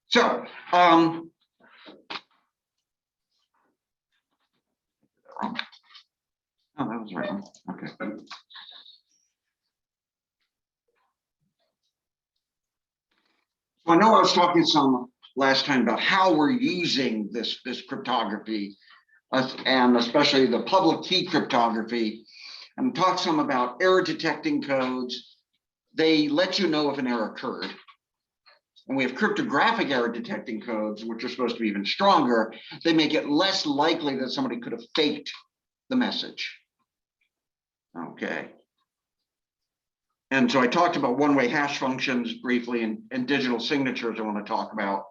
So, oh, that was right. Okay. So I know I was talking some last time about how we're using this cryptography, and especially the public key cryptography, and talk some about error detecting codes. They let you know if an error occurred. And we have cryptographic error detecting codes, which are supposed to be even stronger. They make it less likely that somebody could have faked the message. Okay. And so I talked about one-way hash functions briefly, and digital signatures I want to talk about.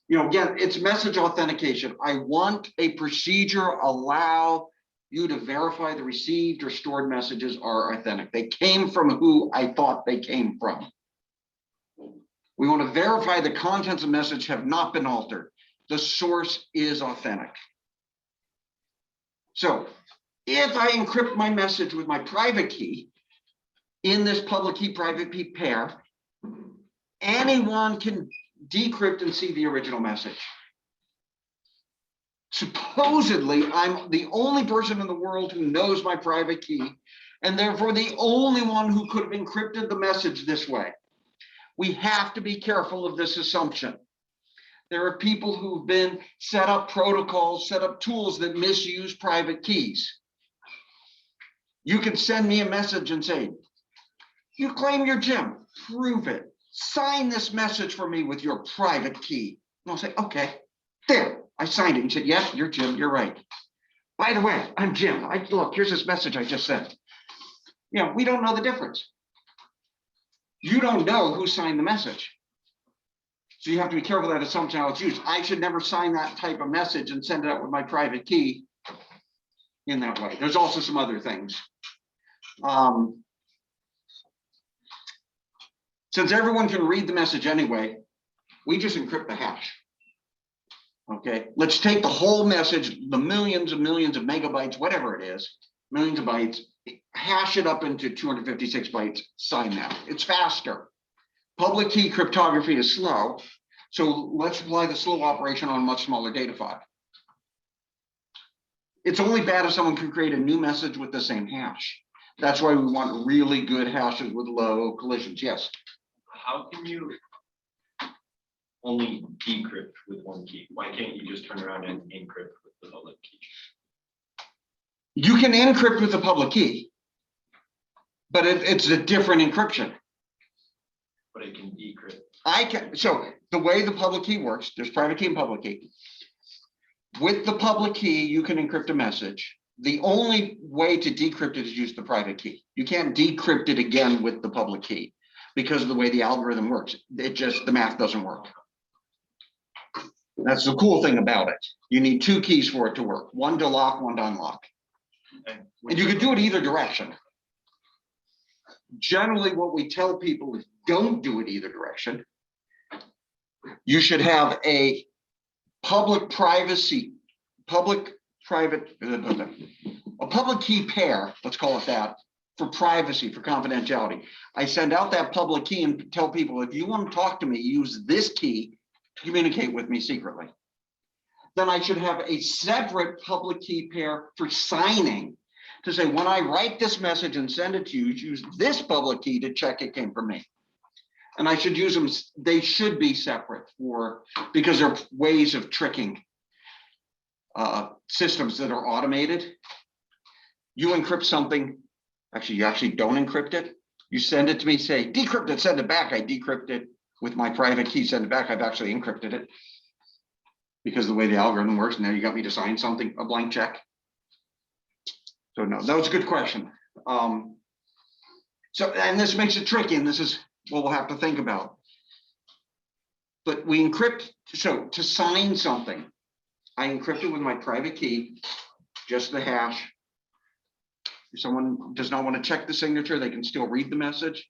You know, again, it's message authentication. I want a procedure allow you to verify the received or stored messages are authentic. They came from who I thought they came from. We want to verify the contents of the message have not been altered. The source is authentic. So if I encrypt my message with my private key in this public key private key pair, anyone can decrypt and see the original message. Supposedly, I'm the only person in the world who knows my private key, and therefore the only one who could have encrypted the message this way. We have to be careful of this assumption. There are people who've been set up protocols, set up tools that misuse private keys. You can send me a message and say, you claim you're Jim, prove it. Sign this message for me with your private key. And I'll say, okay, there, I signed it. And said, yes, you're Jim, you're right. By the way, I'm Jim. Look, here's this message I just sent. You know, we don't know the difference. You don't know who signed the message. So you have to be careful that assumption how it's used. I should never sign that type of message and send it out with my private key in that way. There's also some other things. Since everyone can read the message anyway, we just encrypt the hash. Okay, let's take the whole message, the millions and millions of megabytes, whatever it is, millions of bytes, hash it up into 256 bytes, sign that. It's faster. Public key cryptography is slow, so let's apply the slow operation on a much smaller data file. It's only bad if someone can create a new message with the same hash. That's why we want really good hashes with low collisions. Yes. How can you only decrypt with one key? Why can't you just turn around and encrypt with the public key? You can encrypt with the public key, but it's a different encryption. But it can decrypt. I can. So the way the public key works, there's private key and public key. With the public key, you can encrypt a message. The only way to decrypt it is use the private key. You can't decrypt it again with the public key because of the way the algorithm works. It just, the math doesn't work. That's the cool thing about it. You need two keys for it to work. One to lock, one to unlock. And you could do it either direction. Generally, what we tell people is don't do it either direction. You should have a public privacy, public private, a public key pair, let's call it that, for privacy, for confidentiality. I send out that public key and tell people, if you want to talk to me, use this key to communicate with me secretly. Then I should have a separate public key pair for signing, to say, when I write this message and send it to you, use this public key to check it came from me. And I should use them, they should be separate because they're ways of tricking systems that are automated. You encrypt something, you actually don't encrypt it. You send it to me, say, decrypt it, send it back. I decrypt it with my private key, send it back. I've actually encrypted it because of the way the algorithm works. Now you got me to sign something, a blank check. So no, that was a good question. And this makes it tricky, and this is what we'll have to think about. But we encrypt, so to sign something, I encrypt it with my private key, just the hash. If someone does not want to check the signature, they can still read the message.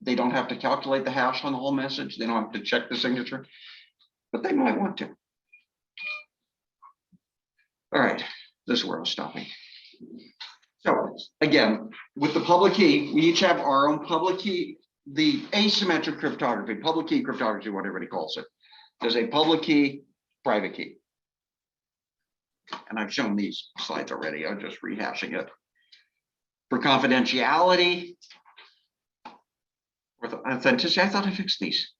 They don't have to calculate the hash on the whole message. They don't have to check the signature, but they might want to. All right, this is where I was stopping. So again, with the public key, we each have our own public key, the asymmetric cryptography, public key cryptography, what everybody calls it. There's a public key, private key. And I've shown these slides already. I'm just rehashing it. For confidentiality, or the authenticity, I thought I fixed these.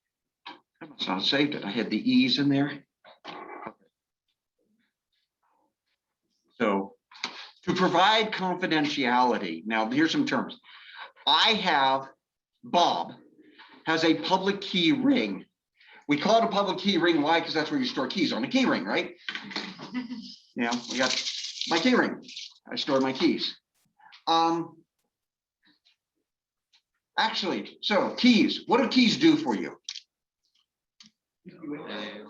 I must not have saved it. I had the E's in there. So to provide confidentiality, now here's some terms. Bob has a public key ring. We call it a public key ring. Why? Because that's where you store keys on a key ring, right? You know, we got my key ring. I store my keys. Actually, so keys, what do keys do for you?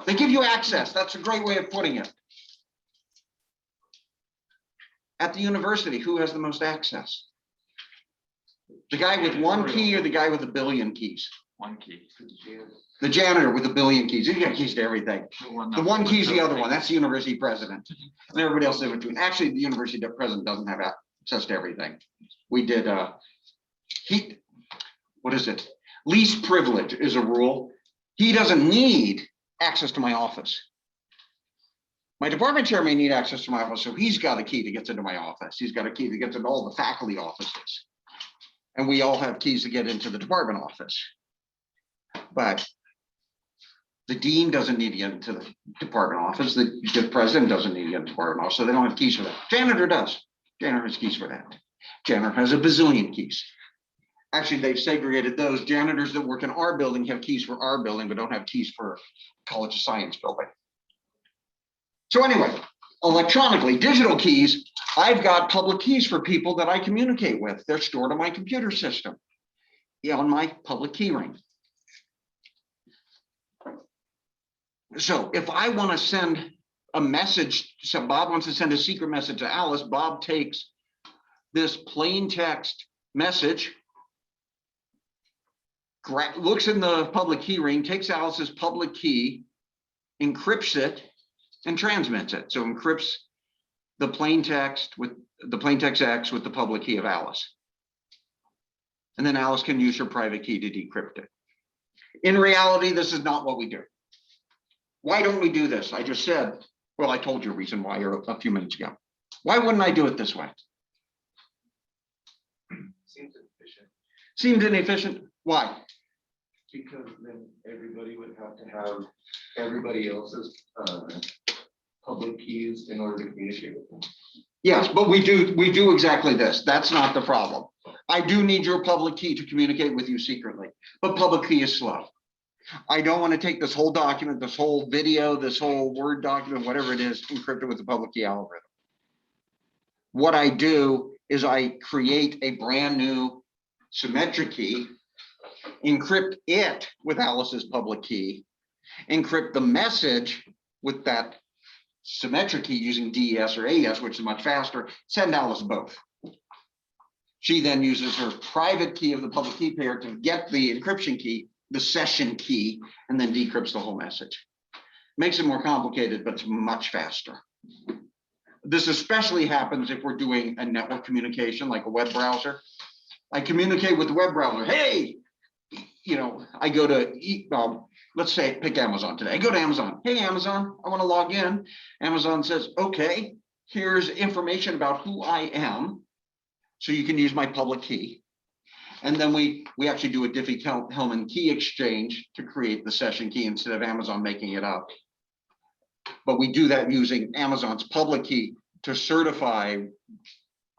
They give you access. That's a great way of putting it. At the university, who has the most access? The guy with one key or the guy with a billion keys? One key. The janitor with a billion keys. He's got keys to everything. The one key is the other one. That's the university president. And everybody else in between. Actually, the university president doesn't have access to everything. We did what is it? Least privilege is a rule. He doesn't need access to my office. My department chair may need access to my office, so he's got a key to get into my office. He's got a key to get into all the faculty offices. And we all have keys to get into the department office. But the dean doesn't need to get into the department office. The president doesn't need to get into the department office, so they don't have keys for that. Janitor does. Janitor has keys for that. Janitor has a bazillion keys. Actually, they've segregated those. Janitors that work in our building have keys for our building, but don't have keys for College of Science building. So anyway, electronically, digital keys, I've got public keys for people that I communicate with. They're stored on my computer system, on my public key ring. So if I want to send a message, so Bob wants to send a secret message to Alice, Bob takes this plain text message, looks in the public key ring, takes Alice's public key, encrypts it, and transmits it. So encrypts the plain text with the plain text X with the public key of Alice. And then Alice can use her private key to decrypt it. In reality, this is not what we do. Why don't we do this? I just said, well, I told you a reason why a few minutes ago. Why wouldn't I do it this way? Seems inefficient. Seems inefficient. Why? Because then everybody would have to have everybody else's public keys in order to communicate with them. Yes, but we do exactly this. That's not the problem. I do need your public key to communicate with you secretly, but public key is slow. I don't want to take this whole document, this whole video, this whole Word document, whatever it is, encrypt it with the public key algorithm. What I do is I create a brand new symmetric key, encrypt it with Alice's public key, encrypt the message with that symmetric key using DES or AES, which is much faster, send Alice both. She then uses her private key of the public key pair to get the encryption key, the session key, and then decrypts the whole message. Makes it more complicated, but it's much faster. This especially happens if we're doing a network communication like a web browser. I communicate with the web browser. Hey, I go to, let's say, pick Amazon today. I go to Amazon. Hey, Amazon, I want to log in. Amazon says, okay, here's information about who I am. So you can use my public key. And then we actually do a Diffie-Hellman key exchange to create the session key instead of Amazon making it up. But we do that using Amazon's public key to certify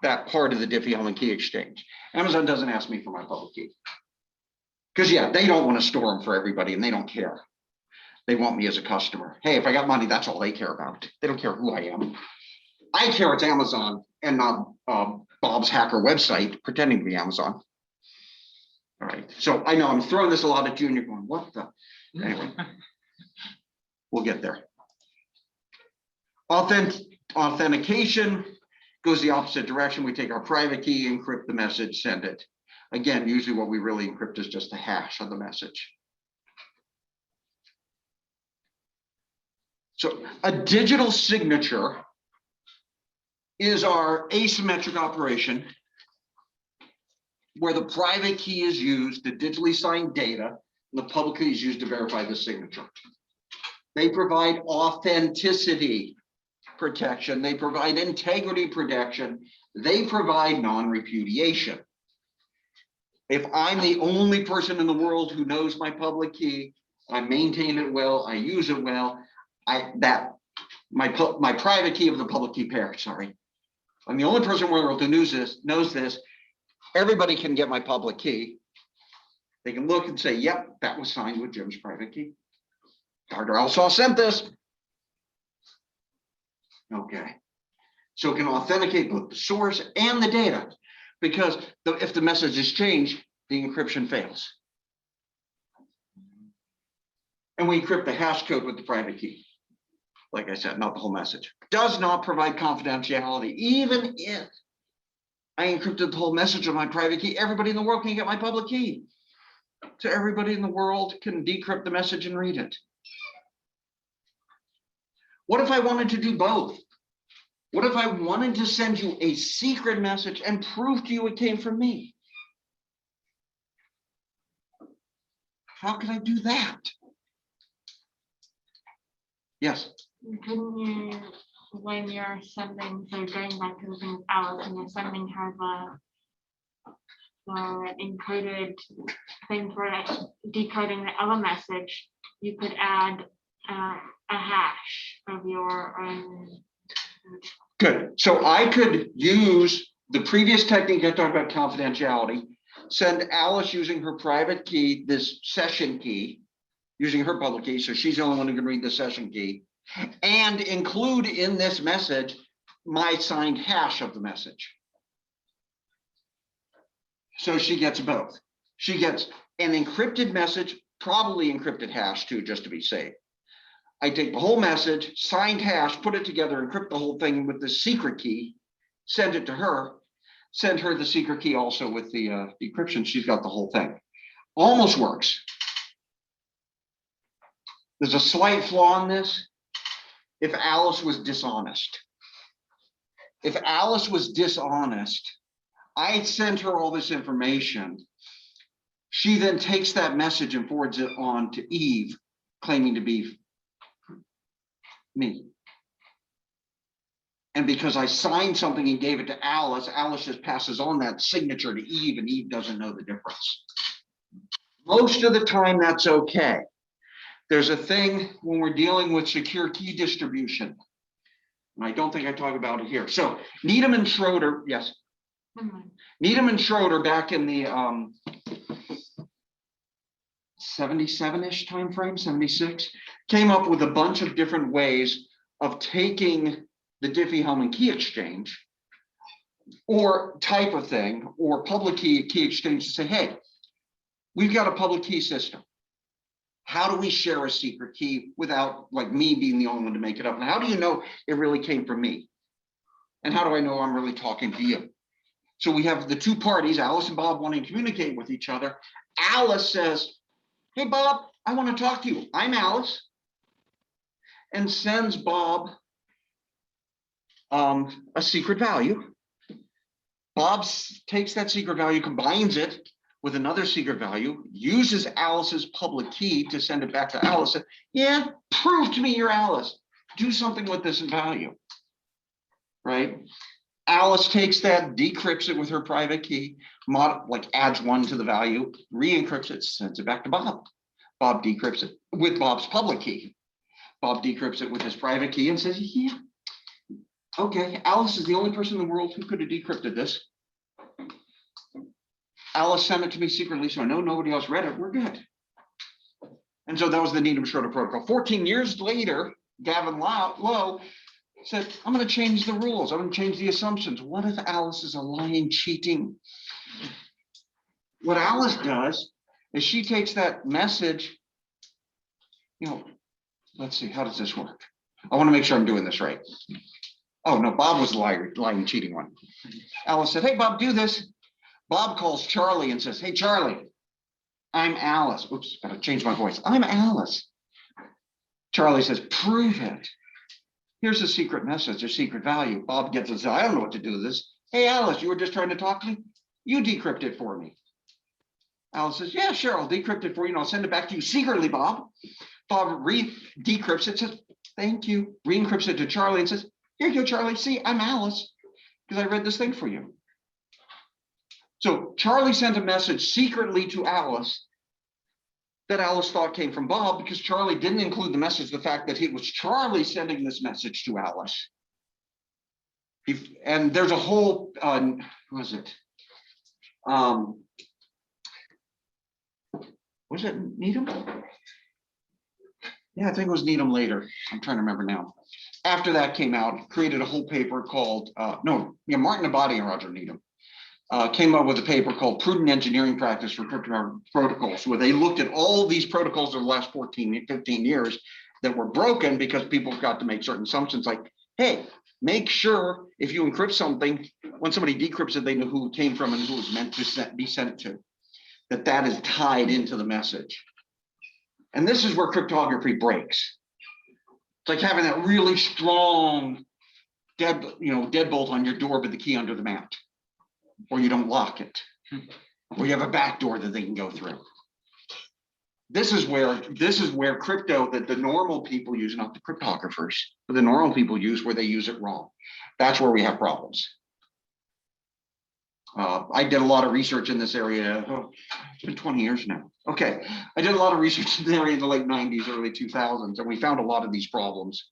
that part of the Diffie-Hellman key exchange. Amazon doesn't ask me for my public key. Because yeah, they don't want to store them for everybody and they don't care. They want me as a customer. Hey, if I got money, that's all they care about. They don't care who I am. I care it's Amazon and not Bob's hacker website pretending to be Amazon. All right, so I know I'm throwing this a lot at you and you're going, what the? Anyway, we'll get there. Authentication goes the opposite direction. We take our private key, encrypt the message, send it. Again, usually what we really encrypt is just a hash of the message. So a digital signature is our asymmetric operation where the private key is used to digitally sign data and the public key is used to verify the signature. They provide authenticity protection. They provide integrity protection. They provide non-repudiation. If I'm the only person in the world who knows my public key, I maintain it well, I use it well, my private key of the public key pair, sorry. I'm the only person in the world who knows this. Everybody can get my public key. They can look and say, yep, that was signed with Jim's private key. Dr. Alsaw sent this. Okay. So it can authenticate both the source and the data, because if the message is changed, the encryption fails. And we encrypt the hash code with the private key. Like I said, not the whole message. Does not provide confidentiality. Even if I encrypted the whole message of my private key, everybody in the world can get my public key. So everybody in the world can decrypt the message and read it. What if I wanted to do both? What if I wanted to send you a secret message and prove to you it came from me? How could I do that? Yes. Couldn't you, when you're sending, so going back to the thing with Alice, and you're sending her the encoded thing for like decoding the other message, you could add a hash of your own. Good. So I could use the previous technique I talked about, confidentiality, send Alice using her private key, this session key, using her public key, so she's the only one who can read the session key, and include in this message my signed hash of the message. So she gets both. She gets an encrypted message, probably encrypted hash too, just to be safe. I take the whole message, signed hash, put it together, encrypt the whole thing with the secret key, send it to her, send her the secret key also with the decryption. She's got the whole thing. Almost works. There's a slight flaw in this. If Alice was dishonest. If Alice was dishonest, I sent her all this information. She then takes that message and forwards it on to Eve, claiming to be me. And because I signed something and gave it to Alice, Alice just passes on that signature to Eve, and Eve doesn't know the difference. Most of the time, that's okay. There's a thing when we're dealing with secure key distribution, and I don't think I talk about it here. So Needham and Schroeder, yes. Needham and Schroeder back in the 77-ish time frame, 76, came up with a bunch of different ways of taking the Diffie-Hellman key exchange or type of thing, or public key exchange, to say, hey, we've got a public key system. How do we share a secret key without like me being the only one to make it up? And how do you know it really came from me? And how do I know I'm really talking to you? So we have the two parties, Alice and Bob, wanting to communicate with each other. Alice says, hey, Bob, I want to talk to you. I'm Alice. And sends Bob a secret value. Bob takes that secret value, combines it with another secret value, uses Alice's public key to send it back to Alice. Yeah, prove to me you're Alice. Do something with this value, right? Alice takes that, decrypts it with her private key, adds one to the value, re-encrypts it, sends it back to Bob. Bob decrypts it with Bob's public key. Bob decrypts it with his private key and says, yeah, okay, Alice is the only person in the world who could have decrypted this. Alice sent it to me secretly, so I know nobody else read it. We're good. And so that was the Needham-Schroeder protocol. 14 years later, Gavin Lowe said, I'm going to change the rules. I'm going to change the assumptions. What if Alice is a lying, cheating? What Alice does is she takes that message, let's see, how does this work? I want to make sure I'm doing this right. Oh, no, Bob was the lying, cheating one. Alice said, hey, Bob, do this. Bob calls Charlie and says, hey, Charlie, I'm Alice. Oops, gotta change my voice. I'm Alice. Charlie says, prove it. Here's a secret message, a secret value. Bob gets it, I don't know what to do with this. Hey, Alice, you were just trying to talk to me? You decrypt it for me. Alice says, yeah, sure, I'll decrypt it for you and I'll send it back to you secretly, Bob. Bob decrypts it, says, thank you, re-encrypts it to Charlie and says, here you go, Charlie, see, I'm Alice, because I read this thing for you. So Charlie sent a message secretly to Alice that Alice thought came from Bob, because Charlie didn't include the message, the fact that it was Charlie sending this message to Alice. And there's a whole, who was it? Was it Needham? Yeah, I think it was Needham later. I'm trying to remember now. After that came out, created a whole paper called, Martin Abadi and Roger Needham came up with a paper called Prudent Engineering Practice for Cryptographic Protocols, where they looked at all these protocols over the last 14, 15 years that were broken because people got to make certain assumptions like, hey, make sure if you encrypt something, when somebody decrypts it, they know who it came from and who it was meant to be sent to, that is tied into the message. And this is where cryptography breaks. It's like having that really strong deadbolt on your door, but the key under the mat, or you don't lock it, or you have a back door that they can go through. This is where crypto that the normal people use, not the cryptographers, but the normal people use, where they use it wrong. That's where we have problems. I did a lot of research in this area. It's been 20 years now. Okay, I did a lot of research in the area in the late 90s, early 2000s, and we found a lot of these problems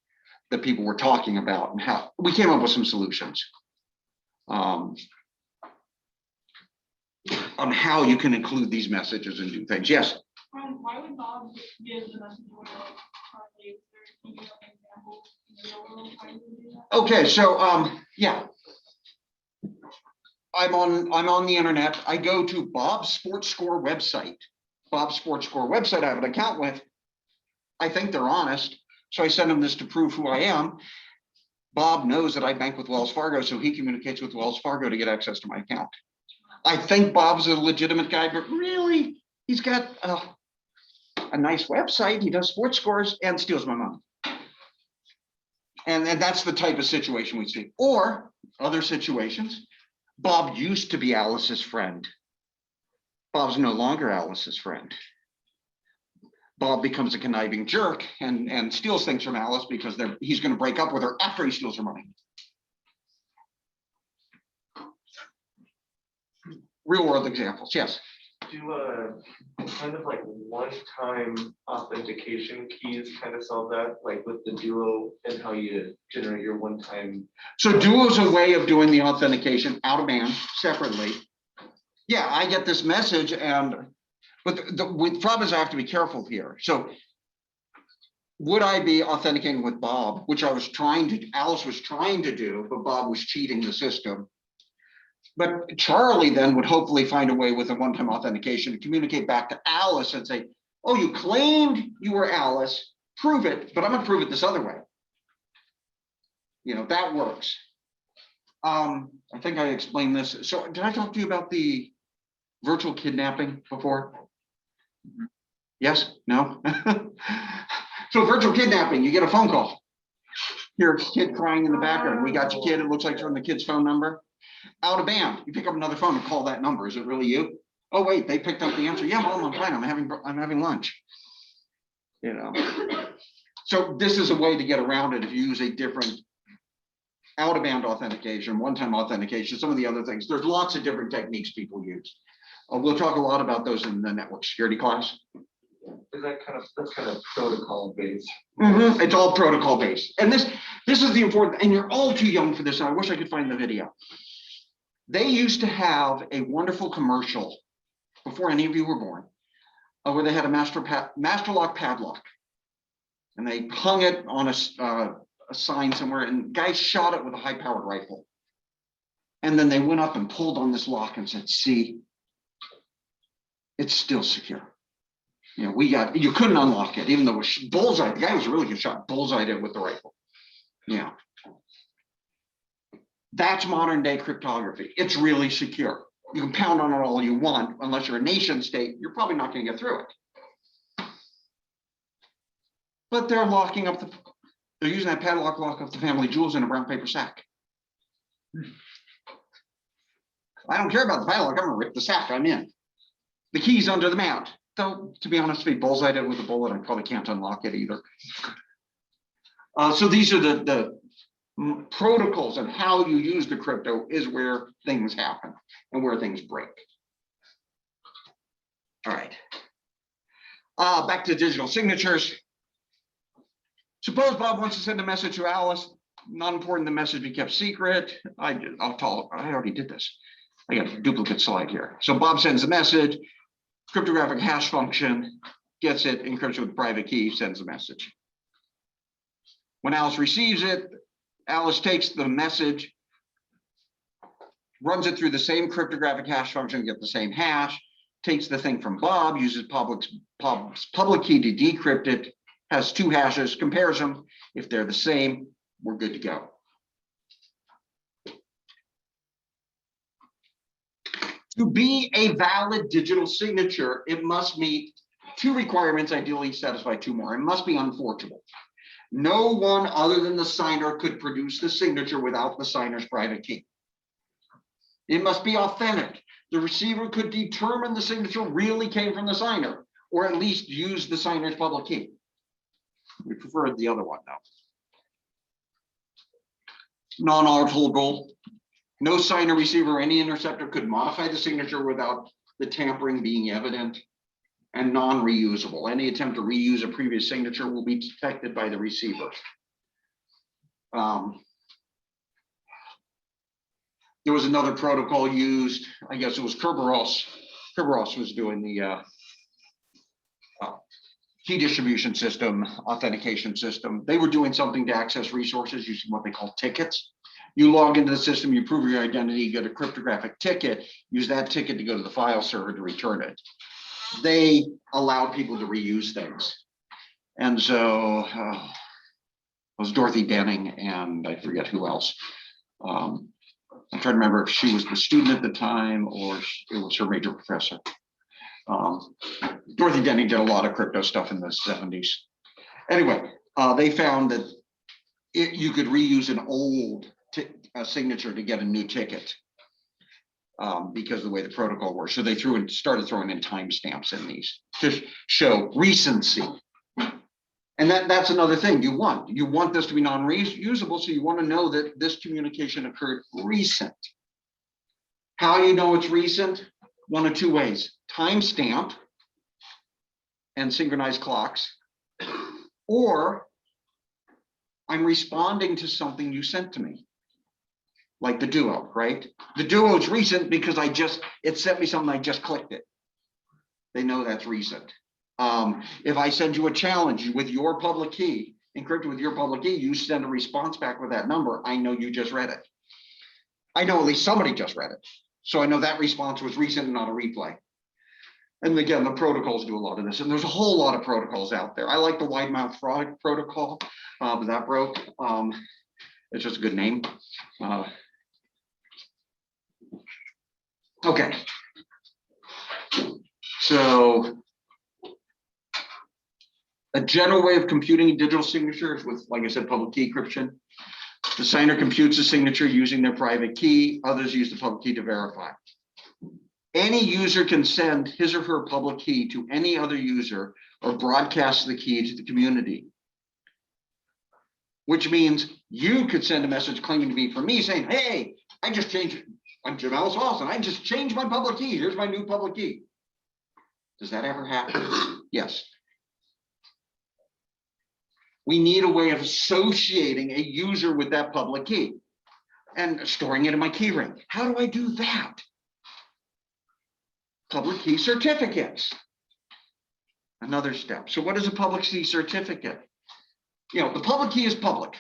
that people were talking about, and how we came up with some solutions on how you can include these messages and do things. Yes. Why would Bob give the message order Charlie? Is there any example in the real world why he would do that? Okay, so yeah. I'm on the internet. I go to Bob's Sports Score website. Bob's Sports Score website I have an account with. I think they're honest. So I send him this to prove who I am. Bob knows that I bank with Wells Fargo, so he communicates with Wells Fargo to get access to my account. I think Bob's a legitimate guy, but really, he's got a nice website. He does sports scores and steals my money. And that's the type of situation we see. Or other situations, Bob used to be Alice's friend. Bob's no longer Alice's friend. Bob becomes a conniving jerk and steals things from Alice because he's going to break up with her after he steals her money. Real world examples, yes. Do kind of like one-time authentication keys kind of solve that, like with the Duo and how you generate your one-time? So Duo is a way of doing the authentication out of band separately. Yeah, I get this message, but the problem is I have to be careful here. So would I be authenticating with Bob, which Alice was trying to do, but Bob was cheating the system. But Charlie then would hopefully find a way with a one-time authentication to communicate back to Alice and say, oh, you claimed you were Alice, prove it, but I'm gonna prove it this other way. That works. I think I explained this. So did I talk to you about the virtual kidnapping before? Yes, no? So virtual kidnapping, you get a phone call. Hear a kid crying in the background. We got your kid, it looks like from the kid's phone number. Out of band, you pick up another phone and call that number. Is it really you? Oh wait, they picked up the answer. Yeah, Mom, I'm fine. I'm having lunch. So this is a way to get around it if you use a different out of band authentication, one-time authentication, some of the other things. There's lots of different techniques people use. We'll talk a lot about those in the network security class. Is that's kind of protocol based? Mm-hmm. It's all protocol based, and this is the important. And you're all too young for this. And I wish I could find the video. They used to have a wonderful commercial before any of you were born, where they had a master lock padlock, and they hung it on a sign somewhere, and guys shot it with a high-powered rifle, and then they went up and pulled on this lock and said, "See, it's still secure. You couldn't unlock it, even though it was bullseye. The guy was a really good shot, bullseyed it with the rifle." Yeah. That's modern day cryptography. It's really secure. You can pound on it all you want. Unless you're a nation state, you're probably not going to get through it. But they're locking up they're using that padlock lock up the family jewels in a brown paper sack. I don't care about the padlock. I'm going to rip the sack. I'm in. The key's under the mat. Though, to be honest, if he bullseyed it with a bullet, I probably can't unlock it either. So these are the protocols and how you use the crypto is where things happen and where things break. All right. Back to digital signatures. Suppose Bob wants to send a message to Alice. Not important the message be kept secret. I already did this. I got a duplicate slide here. So Bob sends a message, cryptographic hash function gets it, encrypts it with private key, sends a message. When Alice receives it, Alice takes the message, runs it through the same cryptographic hash function, get the same hash, takes the thing from Bob, uses Bob's public key to decrypt it, has two hashes, compares them. If they're the same, we're good to go. To be a valid digital signature, it must meet two requirements, ideally satisfy two more. It must be unforgeable. No one other than the signer could produce the signature without the signer's private key. It must be authentic. The receiver could determine the signature really came from the signer, or at least use the signer's public key. We preferred the other one though. Non-alterable. No signer, receiver, or any interceptor could modify the signature without the tampering being evident. And non-reusable. Any attempt to reuse a previous signature will be detected by the receiver. There was another protocol used, I guess it was Kerberos. Kerberos was doing the key distribution system, authentication system. They were doing something to access resources using what they call tickets. You log into the system, you prove your identity, you get a cryptographic ticket, use that ticket to go to the file server to return it. They allowed people to reuse things. And so it was Dorothy Denning and I forget who else. I'm trying to remember if she was the student at the time or it was her major professor. Dorothy Denning did a lot of crypto stuff in the 70s. Anyway, they found that you could reuse an old signature to get a new ticket. Because of the way the protocol works. So they started throwing in timestamps in these to show recency. And that's another thing you want. You want this to be non-reusable, so you want to know that this communication occurred recent. How you know it's recent? One of two ways. Timestamp and synchronized clocks, or I'm responding to something you sent to me. Like the duo, right? The duo is recent because it sent me something, I just clicked it. They know that's recent. If I send you a challenge with your public key, encrypted with your public key, you send a response back with that number, I know you just read it. I know at least somebody just read it. So I know that response was recent and not a replay. And again, the protocols do a lot of this. And there's a whole lot of protocols out there. I like the wide mouth fraud protocol, but that broke. It's just a good name. Okay, so a general way of computing digital signatures with, like I said, public key encryption. The signer computes the signature using their private key. Others use the public key to verify. Any user can send his or her public key to any other user or broadcast the key to the community. Which means you could send a message claiming to be from me saying, hey, I just changed it. I'm Jim Ellis Lawson. I just changed my public key. Here's my new public key. Does that ever happen? Yes. We need a way of associating a user with that public key and storing it in my key ring. How do I do that? Public key certificates. Another step. So what is a public key certificate? You know, the public key is public.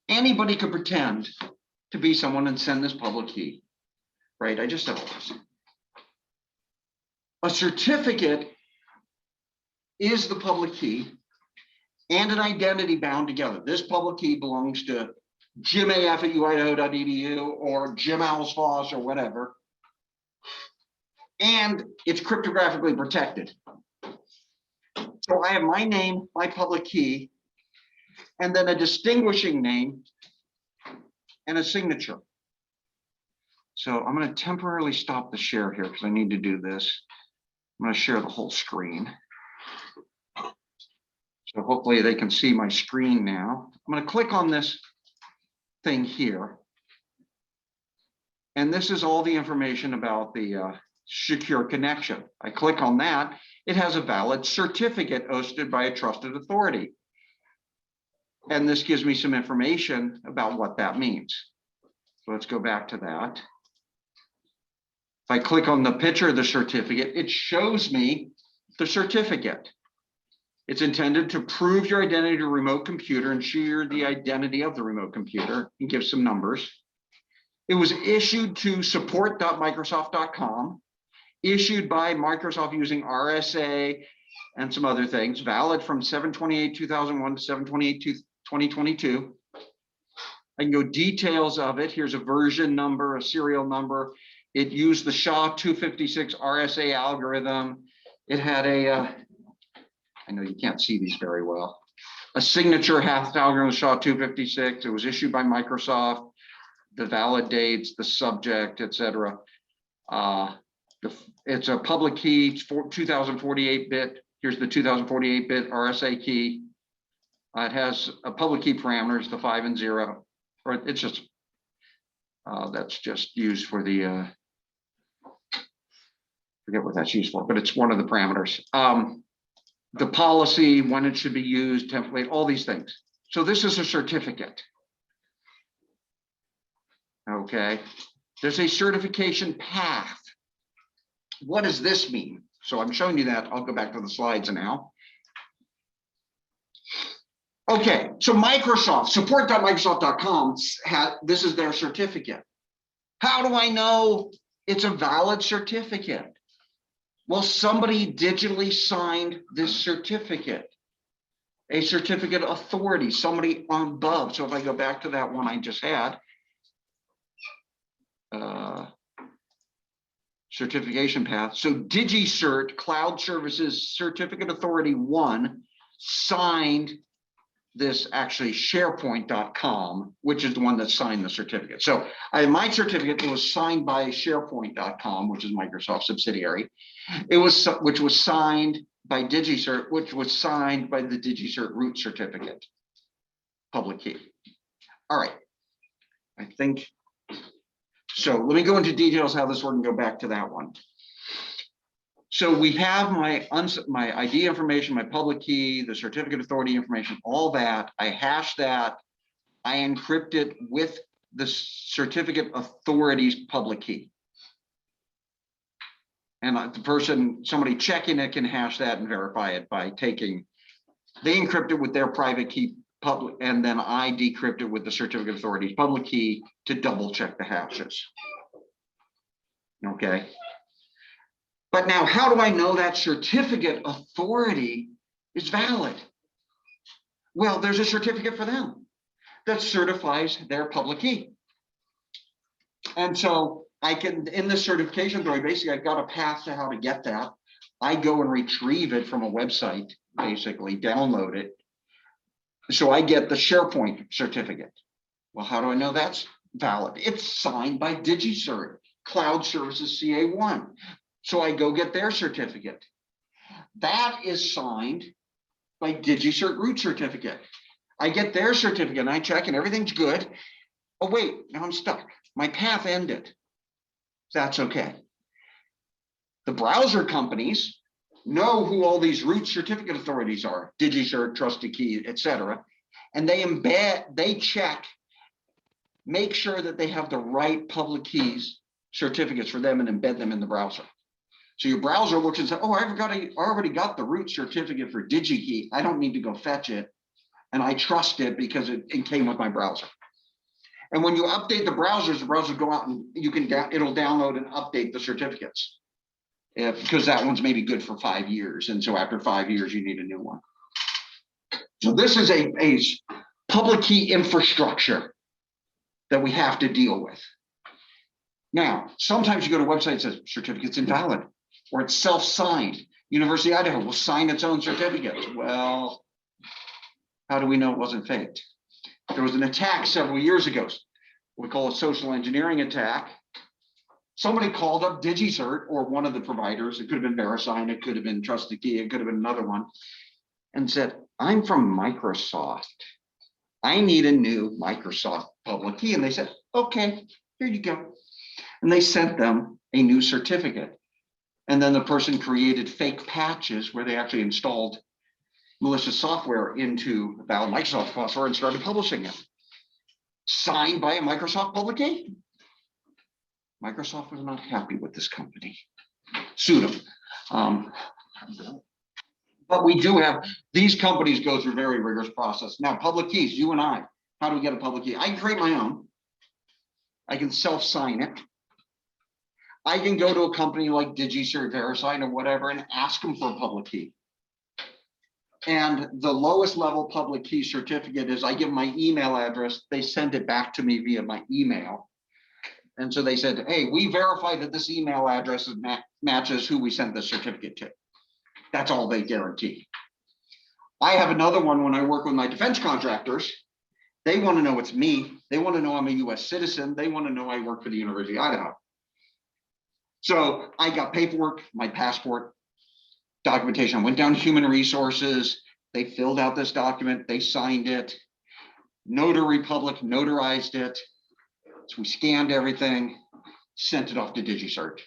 Anybody could pretend to be someone and send this public key, right? I just said all this. A certificate is the public key and an identity bound together. This public key belongs to Jim AF at uidaho.edu or Jim Alsfoss or whatever. And it's cryptographically protected. So I have my name, my public key, and then a distinguishing name and a signature. So I'm going to temporarily stop the share here because I need to do this. going to share the whole screen. So hopefully they can see my screen now. I'm going to click on this thing here. And this is all the information about the secure connection. I click on that. It has a valid certificate hosted by a trusted authority. And this gives me some information about what that means. So let's go back to that. If I click on the picture of the certificate, it shows me the certificate. It's intended to prove your identity to a remote computer and share the identity of the remote computer and give some numbers. It was issued to support.microsoft.com, issued by Microsoft using RSA and some other things, valid from 7/28/2001 to 7/28/2022. I can go details of it. Here's a version number, a serial number. It used the SHA-256 RSA algorithm. It had a, I know you can't see these very well, a signature hash algorithm, SHA-256. It was issued by Microsoft. The valid dates, the subject, etc. It's a public key, it's 2048-bit. Here's the 2048-bit RSA key. It has a public key parameters, the 5 and 0, or it's just, that's just used for the, forget what that's used for, but it's one of the parameters. The policy, when it should be used, template, all these things. So this is a certificate. Okay, there's a certification path. What does this mean? So I'm showing you that. I'll go back to the slides now. Okay, so Microsoft, support.microsoft.com, this is their certificate. How do I know it's a valid certificate? Well, somebody digitally signed this certificate. A certificate authority, somebody above. So if I go back to that one I just had, certification path. So DigiCert Cloud Services Certificate Authority 1 signed this, actually SharePoint.com, which is the one that signed the certificate. So my certificate was signed by SharePoint.com, which is Microsoft subsidiary. It was, which was signed by DigiCert, which was signed by the DigiCert root certificate, public key. All right, I think. So let me go into details how this works and go back to that one. So we have my ID information, my public key, the certificate authority information, all that. I hash that. I encrypt it with the certificate authority's public key. And the person, somebody checking it can hash that and verify it by taking, they encrypt it with their private key public, and then I decrypt it with the certificate authority's public key to double check the hashes. Okay. But now, how do I know that certificate authority is valid? Well, there's a certificate for them that certifies their public key. And so I can, in the certification authority, basically I've got a path to how to get that. I go and retrieve it from a website, basically download it. So I get the SharePoint certificate. Well, how do I know that's valid? It's signed by DigiCert, Cloud Services CA1. So I go get their certificate. That is signed by DigiCert root certificate. I get their certificate and I check and everything's good. Oh, wait, now I'm stuck. My path ended. That's okay. The browser companies know who all these root certificate authorities are, DigiCert, Trusted Key, etc. And they embed, they check, make sure that they have the right public keys certificates for them and embed them in the browser. So your browser looks and says, oh, I already got the root certificate for DigiKey. I don't need to go fetch it. And I trust it because it came with my browser. And when you update the browsers go out and you can, it'll download and update the certificates. Because that one's maybe good for 5 years. And so after 5 years, you need a new one. So this is a public key infrastructure that we have to deal with. Now, sometimes you go to a website that says certificate's invalid, or it's self-signed. University of Idaho will sign its own certificates. Well, how do we know it wasn't faked? There was an attack several years ago, we call a social engineering attack. somebody called up DigiCert or one of the providers, it could have been VeriSign, it could have been Trusted Key, it could have been another one, and said, I'm from Microsoft. I need a new Microsoft public key. And they said, okay, here you go. And they sent them a new certificate. And then the person created fake patches where they actually installed malicious software into a valid Microsoft software and started publishing it. Signed by a Microsoft public key. Microsoft was not happy with this company. Sued them. But we do have, these companies go through very rigorous process. Now, public keys, you and I, how do we get a public key? I can create my own. I can self-sign it. I can go to a company like DigiCert, VeriSign, or whatever, and ask them for a public key. And the lowest level public key certificate is I give my email address, they send it back to me via my email. And so they said, hey, we verify that this email address matches who we sent the certificate to. That's all they guarantee. I have another one when I work with my defense contractors. They want to know it's me. They want to know I'm a US citizen. They want to know I work for the University of Idaho. So I got paperwork, my passport, documentation. I went down to human resources. They filled out this document. They signed it. Notary public notarized it. So we scanned everything, sent it off to DigiCert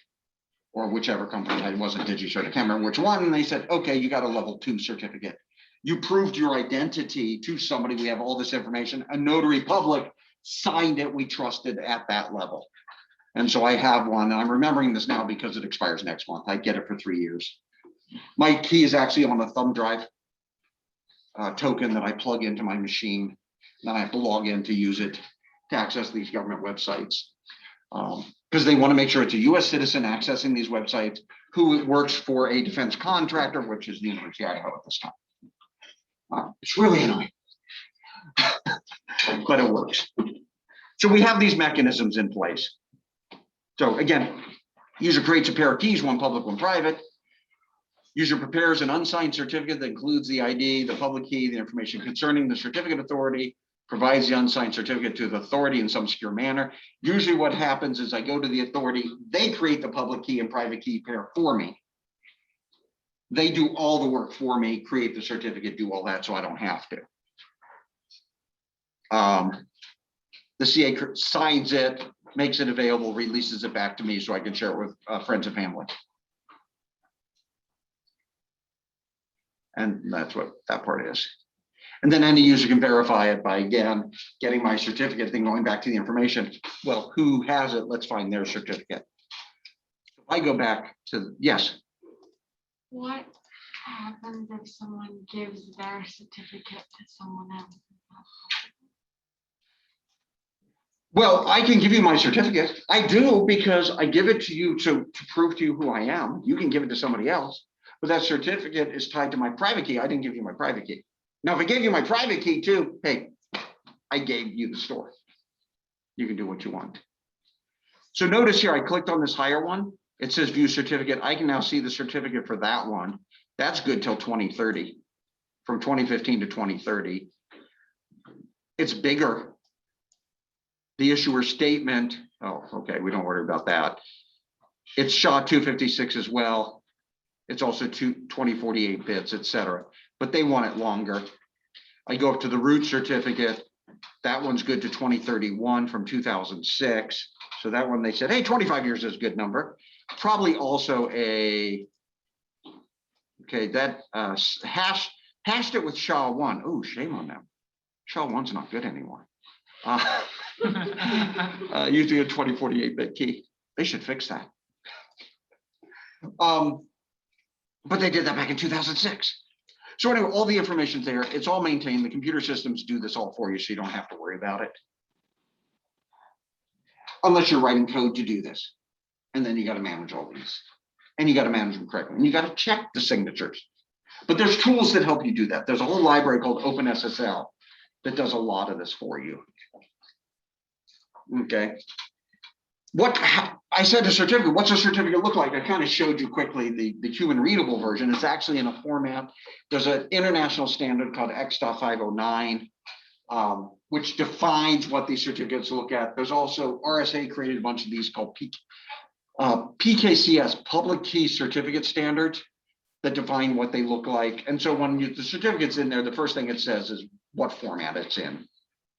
or whichever company. It wasn't DigiCert. I can't remember which one. And they said, okay, you got a level 2 certificate. You proved your identity to somebody. We have all this information. A notary public signed it. We trusted at that level. And so I have one. And I'm remembering this now because it expires next month. I get it for 3 years. My key is actually on a thumb drive token that I plug into my machine. Then I have to log in to use it to access these government websites. Because they want to make sure it's a US citizen accessing these websites who works for a defense contractor, which is the University of Idaho at this time. It's really annoying, but it works. So we have these mechanisms in place. So again, user creates a pair of keys, one public, one private. User prepares an unsigned certificate that includes the ID, the public key, the information concerning the certificate authority, provides the unsigned certificate to the authority in some secure manner. Usually what happens is I go to the authority, they create the public key and private key pair for me. They do all the work for me, create the certificate, do all that, so I don't have to. The CA signs it, makes it available, releases it back to me so I can share it with friends and family. And that's what that part is. And then any user can verify it by, again, getting my certificate, then going back to the information. Well, who has it? Let's find their certificate. I go back to, yes. What happens if someone gives their certificate to someone else? Well, I can give you my certificate. I do because I give it to you to prove to you who I am. You can give it to somebody else, but that certificate is tied to my private key. I didn't give you my private key. Now, if I gave you my private key too, hey, I gave you the story. You can do what you want. So notice here, I clicked on this higher one. It says view certificate. I can now see the certificate for that one. That's good till 2030, from 2015 to 2030. It's bigger. The issuer statement, oh, okay, we don't worry about that. It's SHA-256 as well. It's also 2048 bits, etc. But they want it longer. I go up to the root certificate. That one's good to 2031 from 2006. So that one they said, hey, 25 years is a good number. Probably also a, okay, that hashed it with SHA-1. Oh, shame on them. SHA-1's not good anymore. Using a 2048-bit key. They should fix that. But they did that back in 2006. So anyway, all the information's there. It's all maintained. The computer systems do this all for you, so you don't have to worry about it. Unless you're writing code to do this. And then you got to manage all these. And you got to manage them correctly. And you got to check the signatures. But there's tools that help you do that. There's a whole library called OpenSSL that does a lot of this for you. Okay. I said a certificate, what's a certificate look like? I kind of showed you quickly the human readable version. It's actually in a format. There's an international standard called X.509, which defines what these certificates look at. There's also RSA created a bunch of these called PKCS, public key certificate standards that define what they look like. And so when the certificate's in there, the first thing it says is what format it's in.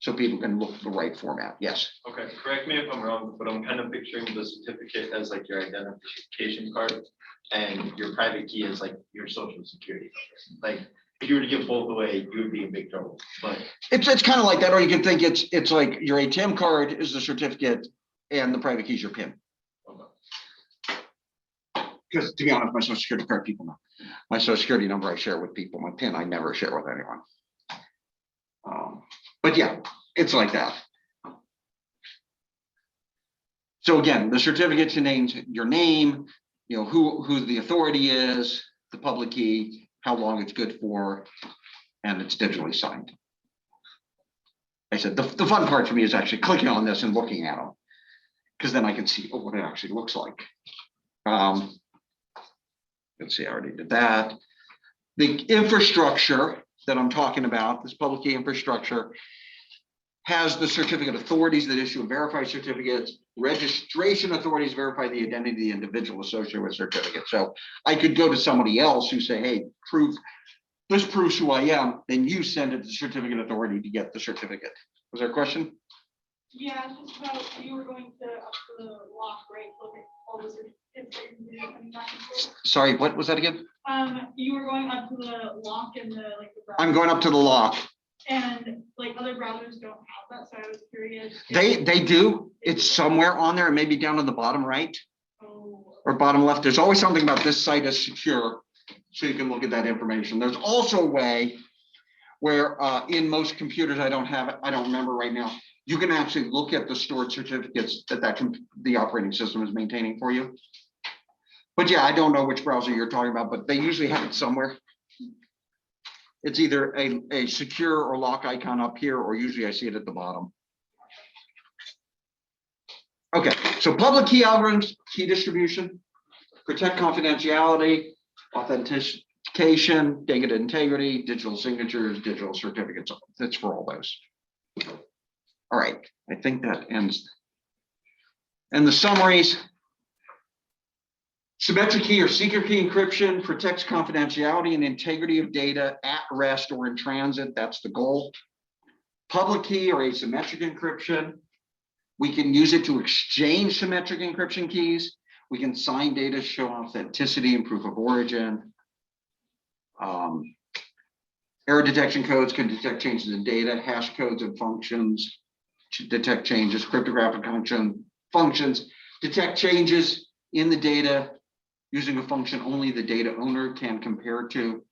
So people can look at the right format. Yes. Okay, correct me if I'm wrong, but I'm kind of picturing the certificate as like your identification card and your private key is like your social security number. Like if you were to give both away, you would be in big trouble, but. It's kind of like that, or you can think it's like your ATM card is the certificate and the private key is your PIN. Because to be honest, my social security card people know. My social security number I share with people. My PIN I never share with anyone. But yeah, it's like that. So again, the certificate contains your name, you know, who the authority is, the public key, how long it's good for, and it's digitally signed. I said the fun part for me is actually clicking on this and looking at them, because then I can see what it actually looks like. Let's see, I already did that. The infrastructure that I'm talking about, this public key infrastructure, has the certificate authorities that issue and verify certificates, registration authorities verify the identity of the individual associated with certificate. So I could go to somebody else who say, hey, this proves who I am, then you send it to the certificate authority to get the certificate. Was there a question? Yeah, it's just about, you were going to up to the lock, right? Look at all the certificates that you did coming back and forth. Sorry, what was that again? You were going up to the lock and the browser. I'm going up to the lock. And like other browsers don't have that, so I was curious. They do. It's somewhere on there, maybe down in the bottom right Oh, or bottom left. There's always something about this site is secure, so you can look at that information. There's also a way where in most computers, I don't have it, I don't remember right now, you can actually look at the stored certificates that the operating system is maintaining for you. But yeah, I don't know which browser you're talking about, but they usually have it somewhere. It's either a secure or lock icon up here, or usually I see it at the bottom. Okay, so public key algorithms, key distribution, protect confidentiality, authentication, data integrity, digital signatures, digital certificates. That's for all those. All right, I think that ends. And the summaries. Symmetric key or secret key encryption protects confidentiality and integrity of data at rest or in transit. That's the goal. Public key or asymmetric encryption. We can use it to exchange symmetric encryption keys. We can sign data, show authenticity and proof of origin. Error detection codes can detect changes in data. Hash codes and functions to detect changes. Cryptographic functions detect changes in the data using a function only the data owner can compare to.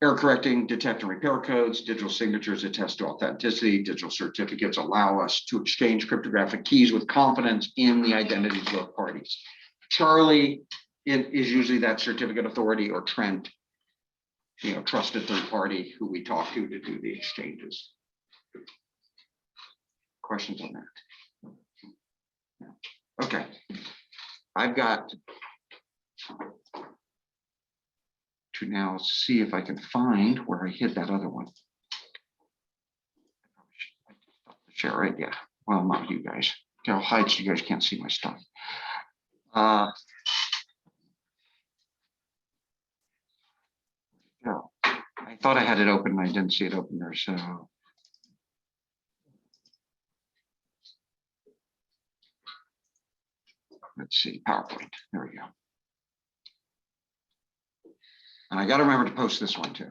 Error correcting, detect and repair codes, digital signatures attest to authenticity, digital certificates allow us to exchange cryptographic keys with confidence in the identities of both parties. Charlie is usually that certificate authority, or Trent, you know, trusted third party who we talk to do the exchanges. Questions on that? Okay, I've got to now see if I can find where I hid that other one. Share, right? Yeah. Well, not you guys. Okay, I'll hide so you guys can't see my stuff. No, I thought I had it open and I didn't see it open there. So let's see, PowerPoint. There we go. And I got to remember to post this one too.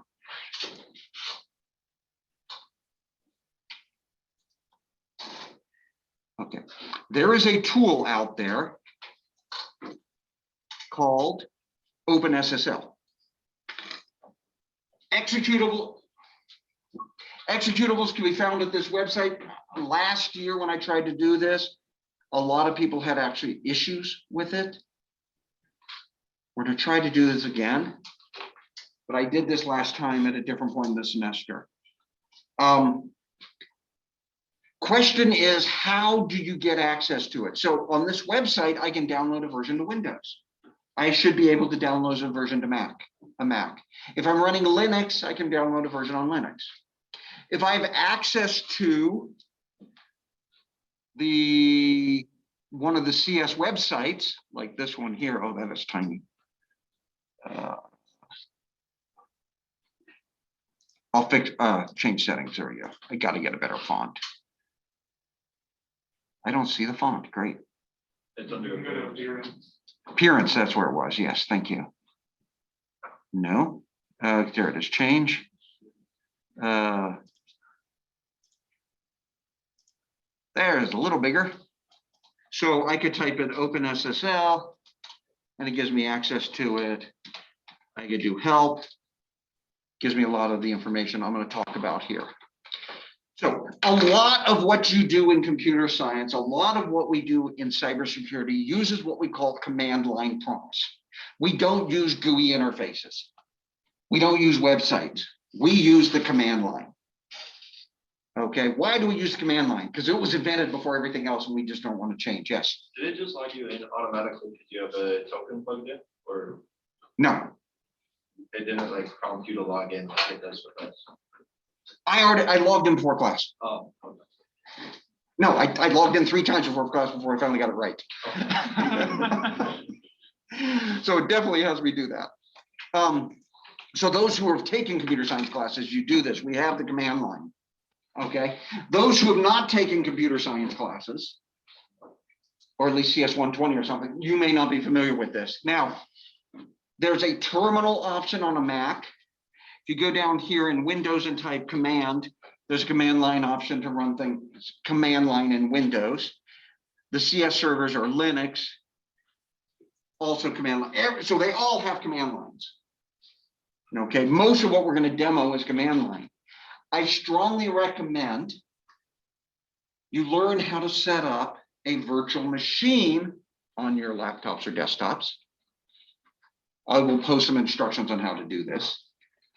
Okay, there is a tool out there called OpenSSL. Executables can be found at this website. Last year when I tried to do this, a lot of people had actually issues with it. We're going to try to do this again, but I did this last time at a different point in the semester. Question is, how do you get access to it? So on this website, I can download a version to Windows. I should be able to download a version to Mac. If I'm running Linux, I can download a version on Linux. If I have access to one of the CS websites, like this one here, oh, that is tiny. I'll change settings, there we go. I gotta get a better font. I don't see the font, great. It's under You can go to appearance. Appearance, that's where it was, yes, thank you. No, there it is, change. There's a little bigger. So I could type in OpenSSL and it gives me access to it. I could do help. Gives me a lot of the information I'm going to talk about here. So a lot of what you do in computer science, a lot of what we do in cybersecurity uses what we call command line prompts. We don't use GUI interfaces. We don't use websites. We use the command line. Okay, why do we use the command line? Because it was invented before everything else and we just don't want to change. Yes. Did it just log you in automatically because you have a token plugged in, or No, it didn't like prompt you to log in like it does with us? I logged in before class. Oh, okay. No, I logged in 3 times before class before I finally got it right. So it definitely has me do that. So those who have taken computer science classes, you do this. We have the command line. Okay. Those who have not taken computer science classes, or at least CS 120 or something, you may not be familiar with this. Now, there's a terminal option on a Mac. If you go down here in Windows and type command, there's a command line option to run things, command line in Windows. The CS servers are Linux, also command line. So they all have command lines. Okay, most of what we're going to demo is command line. I strongly recommend you learn how to set up a virtual machine on your laptops or desktops. I will post some instructions on how to do this.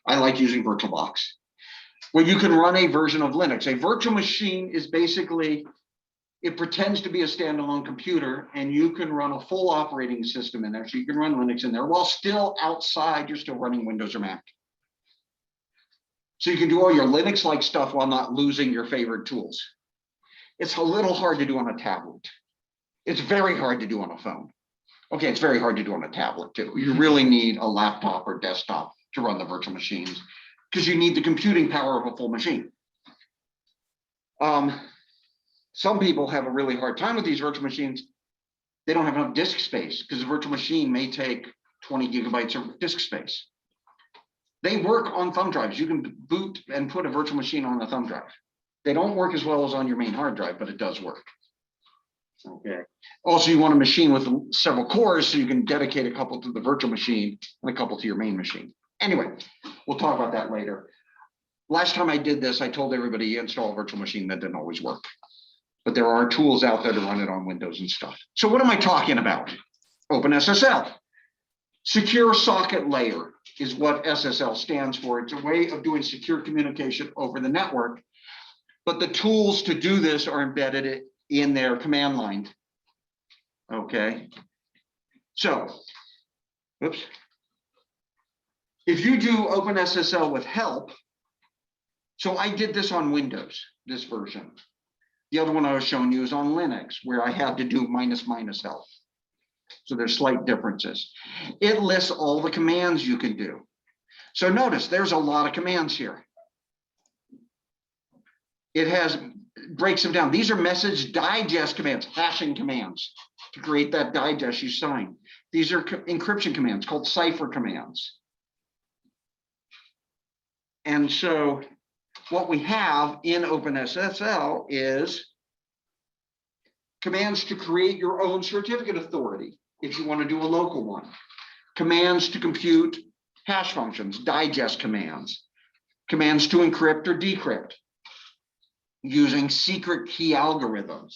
I like using VirtualBox, where you can run a version of Linux. A virtual machine is basically, it pretends to be a standalone computer and you can run a full operating system in there. So you can run Linux in there while still outside, you're still running Windows or Mac. So you can do all your Linux-like stuff while not losing your favorite tools. It's a little hard to do on a tablet. It's very hard to do on a phone. Okay, it's very hard to do on a tablet too. You really need a laptop or desktop to run the virtual machines because you need the computing power of a full machine. Some people have a really hard time with these virtual machines. They don't have enough disk space because a virtual machine may take 20 gigabytes of disk space. They work on thumb drives. You can boot and put a virtual machine on a thumb drive. They don't work as well as on your main hard drive, but it does work. Okay. Also, you want a machine with several cores so you can dedicate a couple to the virtual machine and a couple to your main machine. Anyway, we'll talk about that later. Last time I did this, I told everybody install a virtual machine. That didn't always work. But there are tools out there to run it on Windows and stuff. So what am I talking about? OpenSSL. Secure Socket Layer is what SSL stands for. It's a way of doing secure communication over the network. But the tools to do this are embedded in their command line. Okay. So, oops. If you do OpenSSL with help, so I did this on Windows, this version. The other one I was showing you is on Linux, where I had to do -- help. So there's slight differences. It lists all the commands you can do. So notice there's a lot of commands here. It breaks them down. These are message digest commands, hashing commands to create that digest you sign. These are encryption commands called cipher commands. And so what we have in OpenSSL is commands to create your own certificate authority if you want to do a local one. Commands to compute hash functions, digest commands. Commands to encrypt or decrypt using secret key algorithms.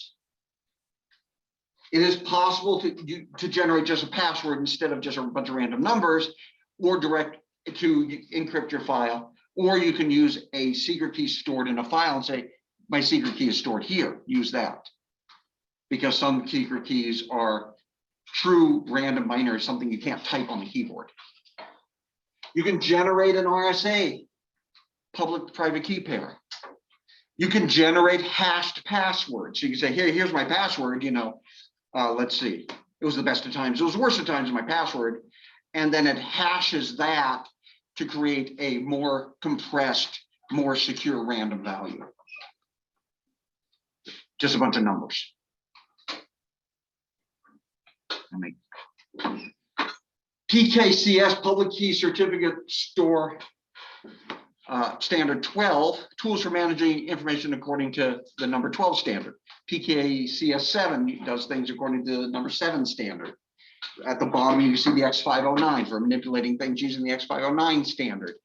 It is possible to generate just a password instead of just a bunch of random numbers, or direct to encrypt your file, or you can use a secret key stored in a file and say, my secret key is stored here, use that. Because some secret keys are true random binary, something you can't type on the keyboard. You can generate an RSA, public-private key pair. You can generate hashed passwords. So you can say, here's my password, let's see. It was the best of times. It was the worst of times, my password. And then it hashes that to create a more compressed, more secure random value. Just a bunch of numbers. PKCS, Public Key Certificate Store, Standard 12, tools for managing information according to the number 12 standard. PKCS 7 does things according to the number 7 standard. At the bottom, you see the X509 for manipulating things using the X509 standard.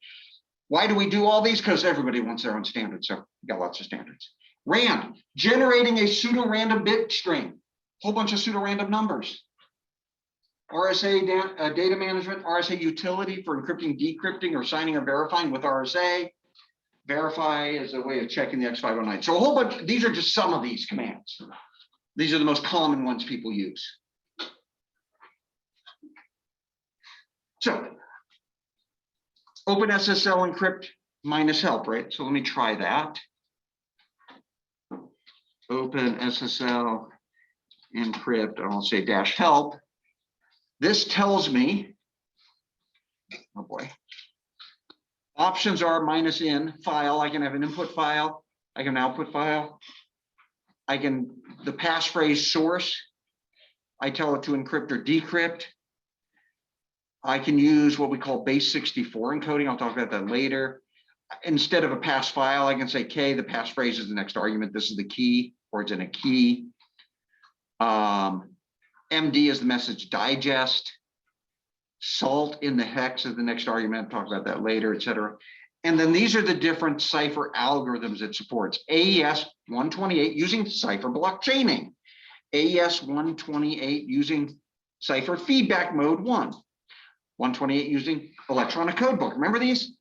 Why do we do all these? Because everybody wants their own standard, so we got lots of standards. RAND, generating a pseudo-random bit string, whole bunch of pseudo-random numbers. RSA data management, RSA utility for encrypting, decrypting, or signing or verifying with RSA. Verify is a way of checking the X509. So a whole bunch, these are just some of these commands. These are the most common ones people use. So OpenSSL encrypt minus help, right? So let me try that. OpenSSL encrypt, I'll say dash help. This tells me, oh boy, options are minus in file. I can have an input file. I can output file. I can, the passphrase source, I tell it to encrypt or decrypt. I can use what we call base 64 encoding. I'll talk about that later. Instead of a pass file, I can say K, the passphrase is the next argument. This is the key, or it's in a key. MD is the message digest. Salt in the hex is the next argument. I'll talk about that later, etc. And then these are the different cipher algorithms it supports. AES 128 using cipher block chaining. AES 128 using cipher feedback mode 1. 128 using electronic code book. Remember these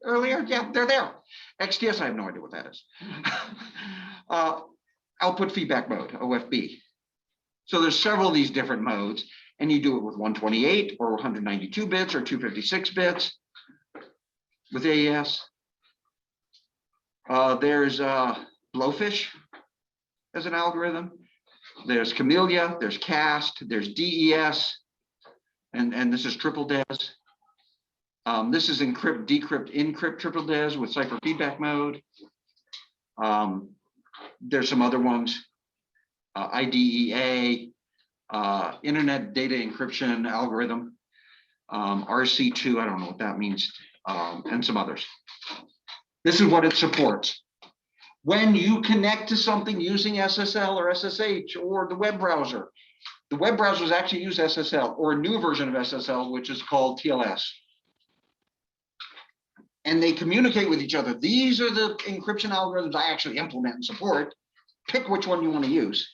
earlier? Yeah, they're there. XTS, I have no idea what that is. Output feedback mode, OFB. So there's several of these different modes, and you do it with 128 or 192 bits or 256 bits with AES. There's Blowfish as an algorithm. There's Camellia, there's CAST, there's DES, and this is triple DES. This is encrypt, decrypt, encrypt triple DES with cipher feedback mode. There's some other ones, IDEA, Internet Data Encryption Algorithm, RC2, I don't know what that means, and some others. This is what it supports. When you connect to something using SSL or SSH or the web browsers actually use SSL or a new version of SSL, which is called TLS. And they communicate with each other. These are the encryption algorithms I actually implement and support. Pick which one you want to use.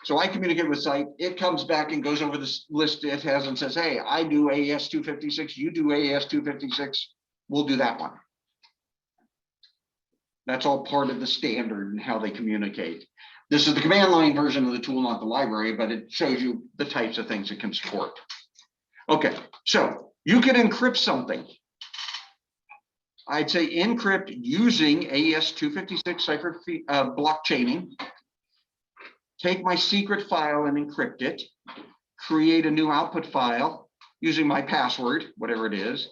So I communicate with site, it comes back and goes over this list it has and says, hey, I do AES 256, you do AES 256, we'll do that one. That's all part of the standard and how they communicate. This is the command line version of the tool, not the library, but it shows you the types of things it can support. Okay, so you can encrypt something. I'd say encrypt using AES 256 cipher block chaining. Take my secret file and encrypt it. Create a new output file using my password, whatever it is.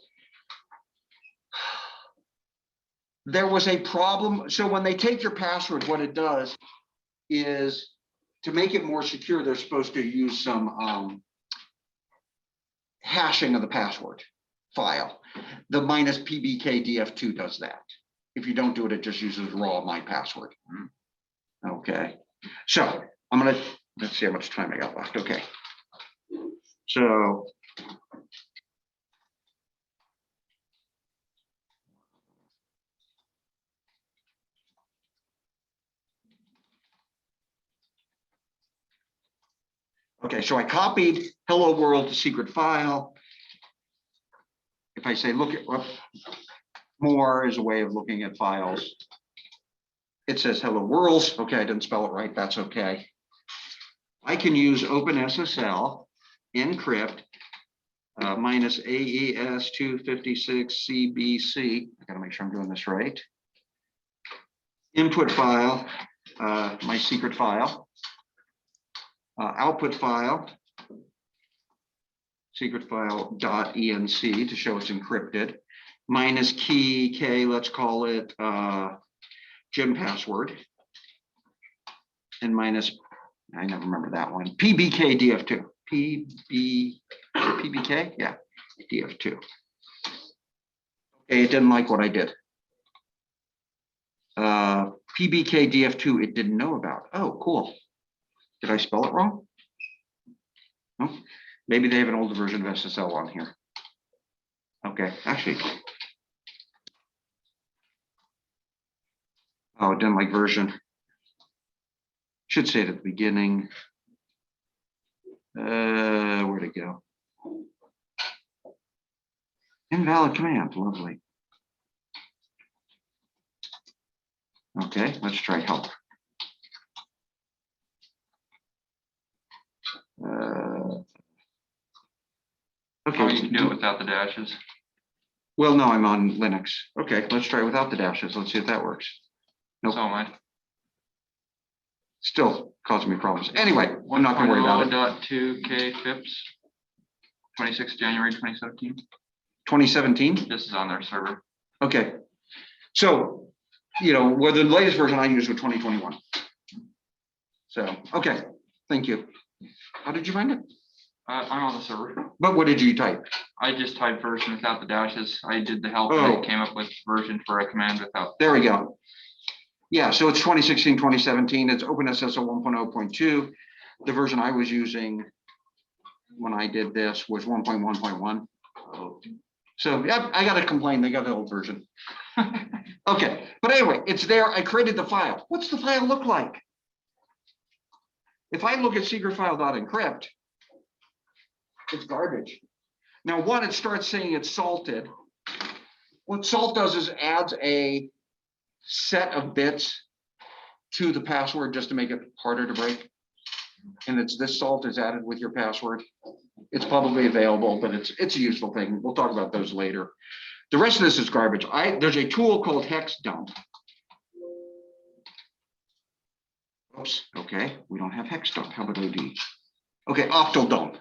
There was a problem. So when they take your password, what it does is to make it more secure, they're supposed to use some hashing of the password file. The -PBKDF2 does that. If you don't do it, it just uses raw my password. Okay, so let's see how much time I got left. Okay, so I copied hello world to secret file. If I say look at more is a way of looking at files. It says hello worlds. Okay, I didn't spell it right. That's okay. I can use OpenSSL encrypt minus AES 256 CBC. I gotta make sure I'm doing this right. input file, my secret file, output file, secret file .enc to show it's encrypted, minus key K, let's call it gym password, and minus, I never remember that one, PBK DF2, PBK, yeah, DF2. Okay, it didn't like what I did. PBK DF2, it didn't know about. Oh, cool. Did I spell it wrong? No, maybe they have an older version of SSL on here. Okay, actually. Oh, it didn't like version. Should say it at the beginning. Where'd it go? Invalid command, lovely. Okay, let's try help. Okay. Oh, you can do it without the dashes. Well, no, I'm on Linux. Okay, let's try without the dashes. Let's see if that works. Nope. So am I. Still causing me problems. Anyway, I'm not gonna worry about it. 1.0.2 KFIPS, 26 January 2017. 2017? This is on their server. Okay. So, you know, where the latest version I used was 2021. So, okay, thank you. How did you find it? I'm on the server. But what did you type? I just typed version without the dashes. I did the help and Oh. it came up with version for a command without. There we go. Yeah, so it's 2016, 2017. It's OpenSSL 1.0.2. The version I was using when I did this was 1.1.1. So yeah, I gotta complain, they got the old version. Okay, but anyway, it's there. I created the file. What's the file look like? If I look at secretfile.encrypt, it's garbage. Now, one, it starts saying it's salted. What salt does is adds a set of bits to the password just to make it harder to break. And it's this salt is added with your password. It's publicly available, but it's a useful thing. We'll talk about those later. The rest of this is garbage. There's a tool called hex dump. Oops, okay, we don't have hex dump. How about OD? Okay, octal dump.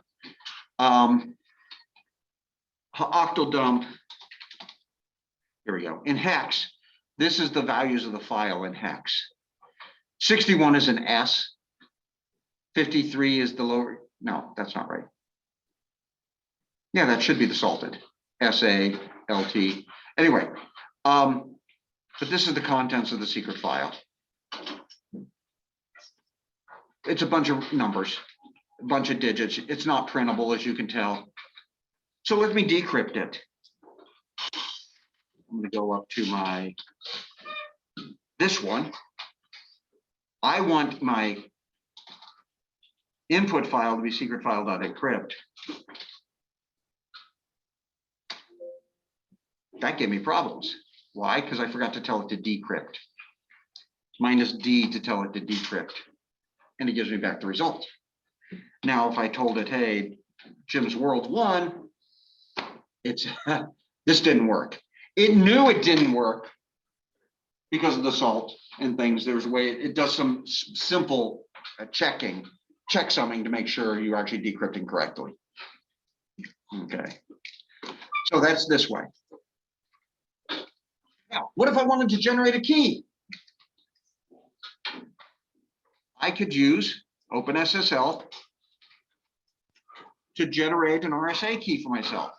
Octal dump. Here we go. In hex, this is the values of the file in hex. 61 is an S. 53 is the lower. No, that's not right. Yeah, that should be the salted. SA, LT. Anyway, but this is the contents of the secret file. It's a bunch of numbers, a bunch of digits. It's not printable, as you can tell. So let me decrypt it. I'm going to go up to this one. I want my input file to be secretfile.encrypt. That gave me problems. Why? Because I forgot to tell it to decrypt. Minus D to tell it to decrypt. And it gives me back the result. Now, if I told it, hey, Jim's World 1, it's this didn't work. It knew it didn't work because of the salt and things. There's a way it does some simple checksumming to make sure you're actually decrypting correctly. Okay, so that's this way. Now, what if I wanted to generate a key? I could use OpenSSL to generate an RSA key for myself.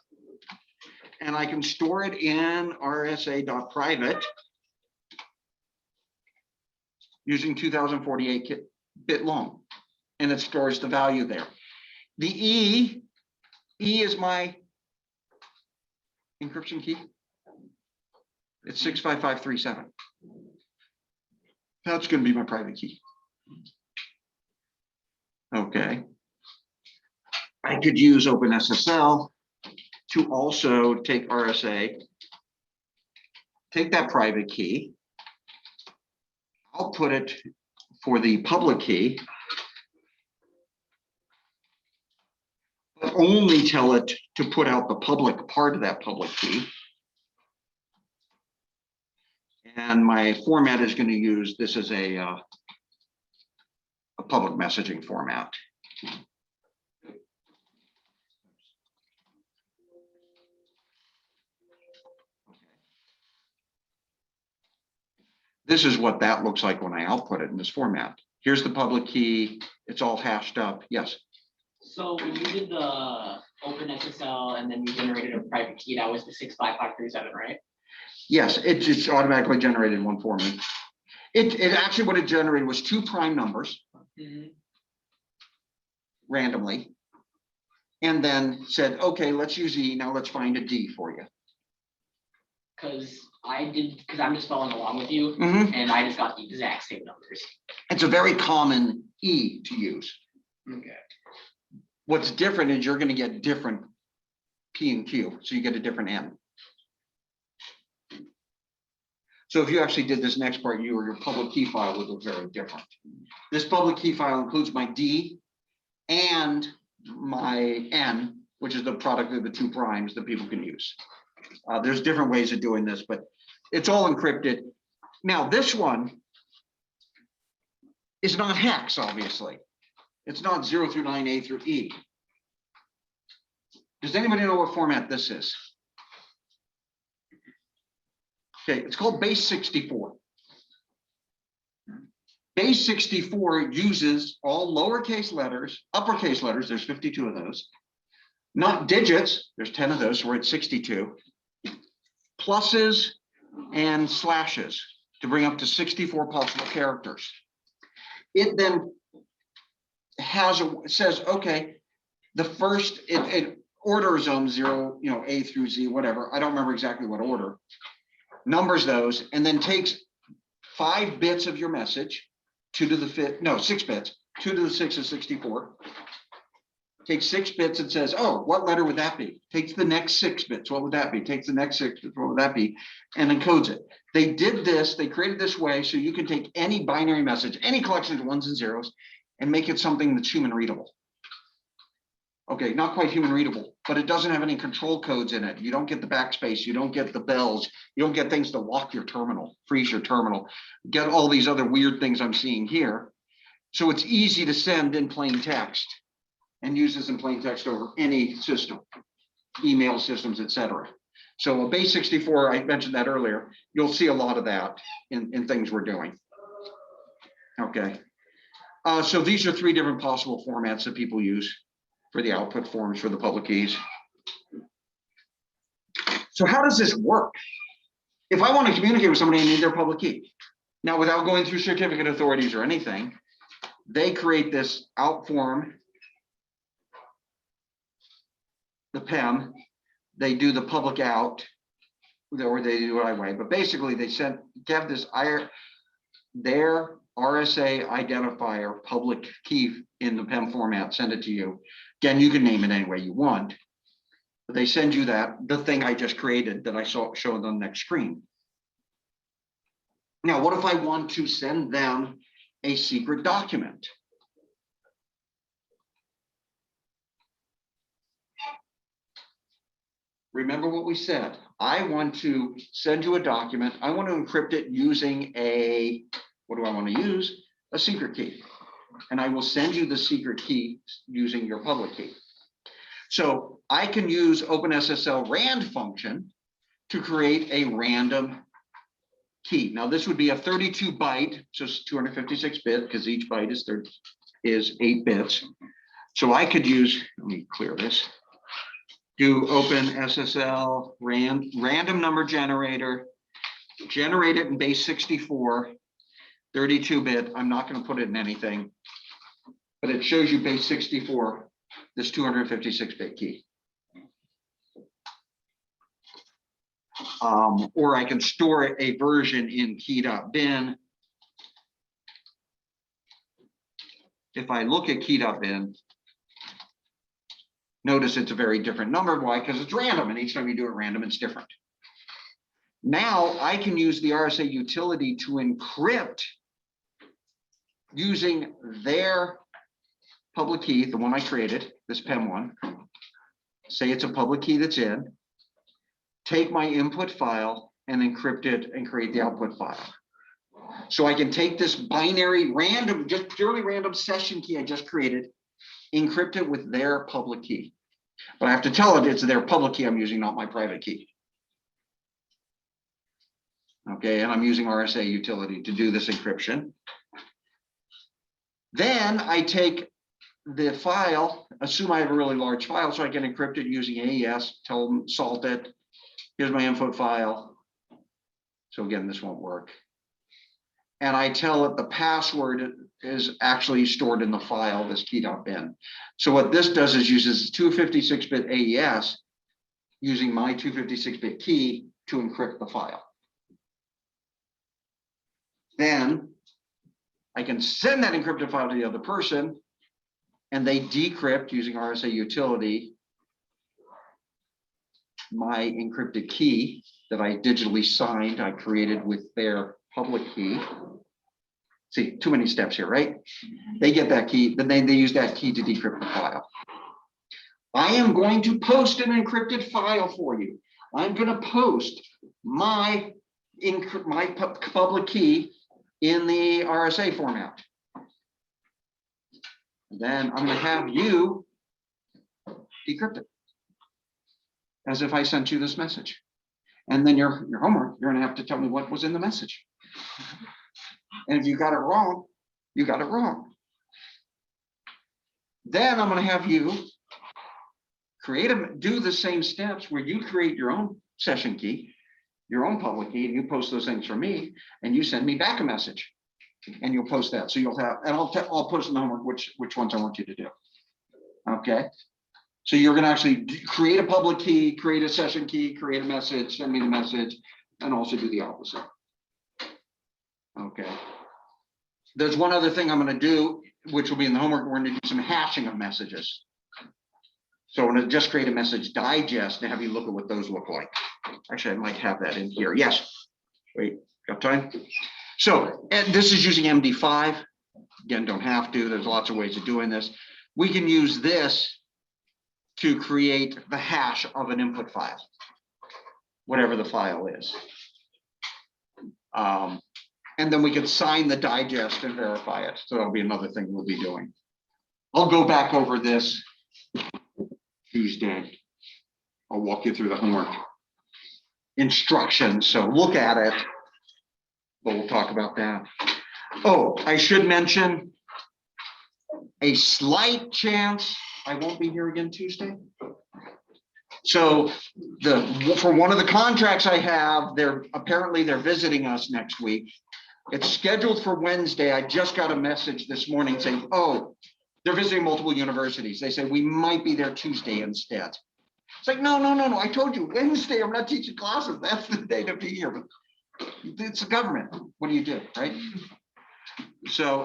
And I can store it in rsa.private using 2048-bit long. And it stores the value there. The E is my encryption key. It's 65537. That's going to be my private key. Okay. I could use OpenSSL to also take RSA, take that private key. I'll put it for the public key, but only tell it to put out the public part of that public key. And my format is going to use, this is a public messaging format. This is what that looks like when I output it in this format. Here's the public key. It's all hashed up. Yes. So when you did the open SSL and then you generated a private key, that was the 65537, right? Yes, it's automatically generated one for me. It actually, what it generated was 2 prime numbers randomly. And then said, okay, let's use E. Now let's find a D for you. Because I'm just following along with you, Mhm. and I just got the exact same numbers. It's a very common E to use. Okay. What's different is you're going to get different P and Q, so you get a different N. So if you actually did this next part, your public key file would look very different. This public key file includes my D and my N, which is the product of the 2 primes that people can use. There's different ways of doing this, but it's all encrypted. Now, this one is not hex, obviously. It's not 0 through 9, A through E. Does anybody know what format this is? Okay, it's called base 64. Base 64 uses all lowercase letters, uppercase letters, there's 52 of those. Not digits, there's 10 of those, so we're at 62. Pluses and slashes to bring up to 64 possible characters. It then says, okay, the first, it orders them 0, A through Z, whatever. I don't remember exactly what order. Numbers those, and then takes 5 bits of your message, 2 to the 5th, no, 6 bits, 2 to the 6 is 64. Takes 6 bits and says, oh, what letter would that be? Takes the next 6 bits, what would that be? Takes the next 6 bits, what would that be? And encodes it. They did this, they created this way so you can take any binary message, any collection of 1s and 0s, and make it something that's human readable. Okay, not quite human readable, but it doesn't have any control codes in it. You don't get the backspace, you don't get the bells, you don't get things to lock your terminal, freeze your terminal, get all these other weird things I'm seeing here. So it's easy to send in plain text and use this in plain text over any system, email systems, etc. So a base 64, I mentioned that earlier, you'll see a lot of that in things we're doing. Okay, so these are 3 different possible formats that people use for the output forms for the public keys. So how does this work? If I want to communicate with somebody, I need their public key. Now, without going through certificate authorities or anything, they create this out form, the PEM, they do the public out, or they do it anyway, but basically they have this their RSA identifier public key in the PEM format, send it to you. Again, you can name it any way you want, but they send you that, the thing I just created that I saw showed on the next screen. Now, what if I want to send them a secret document? Remember what we said. I want to send you a document. I want to encrypt it using a, what do I want to use? A secret key. And I will send you the secret key using your public key. So I can use OpenSSL RAND function to create a random key. Now this would be a 32 byte, so it's 256 bit because each byte is 8 bits. So I could use, let me clear this. Do OpenSSL random number generator, generate it in base 64, 32-bit. I'm not going to put it in anything, but it shows you base 64, this 256-bit key. Or I can store a version in key.bin. If I look at key.bin, notice it's a very different number. Why? Because it's random, and each time you do it random, it's different. Now I can use the RSA utility to encrypt using their public key, the one I created, this PEM one. Say it's a public key that's in, take my input file and encrypt it and create the output file. So I can take this binary random, just purely random session key I just created, encrypt it with their public key. But I have to tell it it's their public key I'm using, not my private key. Okay, and I'm using RSA utility to do this encryption. Then I take the file, assume I have a really large file, so I can encrypt it using AES, tell them salt it. Here's my input file. So again, this won't work. And I tell it the password is actually stored in the file, this key.bin. So what this does is uses 256-bit AES using my 256-bit key to encrypt the file. Then I can send that encrypted file to the other person and they decrypt using RSA utility my encrypted key that I digitally signed, I created with their public key. See, too many steps here, right? They get that key, then they use that key to decrypt the file. I am going to post an encrypted file for you. I'm going to post my public key in the RSA format. Then I'm going to have you decrypt it as if I sent you this message. And then your homework, you're going to have to tell me what was in the message. And if you got it wrong, you got it wrong. Then I'm going to have you do the same steps where you create your own session key, your own public key, and you post those things for me, and you send me back a message, and you'll post that. So you'll have, and I'll post in the homework which ones I want you to do. Okay. So you're going to actually create a public key, create a session key, create a message, send me the message, and also do the opposite. Okay. There's one other thing I'm going to do, which will be in the homework. We're going to do some hashing of messages. So I'm going to just create a message digest and have you look at what those look like. Actually, I might have that in here. Yes. Wait, got time? So, and this is using MD5. Again, don't have to. There's lots of ways of doing this. We can use this to create the hash of an input file, whatever the file is. And then we can sign the digest and verify it. So that'll be another thing we'll be doing. I'll go back over this Tuesday. I'll walk you through the homework instructions. So look at it, but we'll talk about that. Oh, I should mention a slight chance I won't be here again Tuesday. So for one of the contracts I have, they're visiting us next week. It's scheduled for Wednesday. I just got a message this morning saying, oh, they're visiting multiple universities. They say we might be there Tuesday instead. It's like, no. I told you Wednesday, I'm not teaching classes. That's the day to be here. But it's the government. What do you do, right? So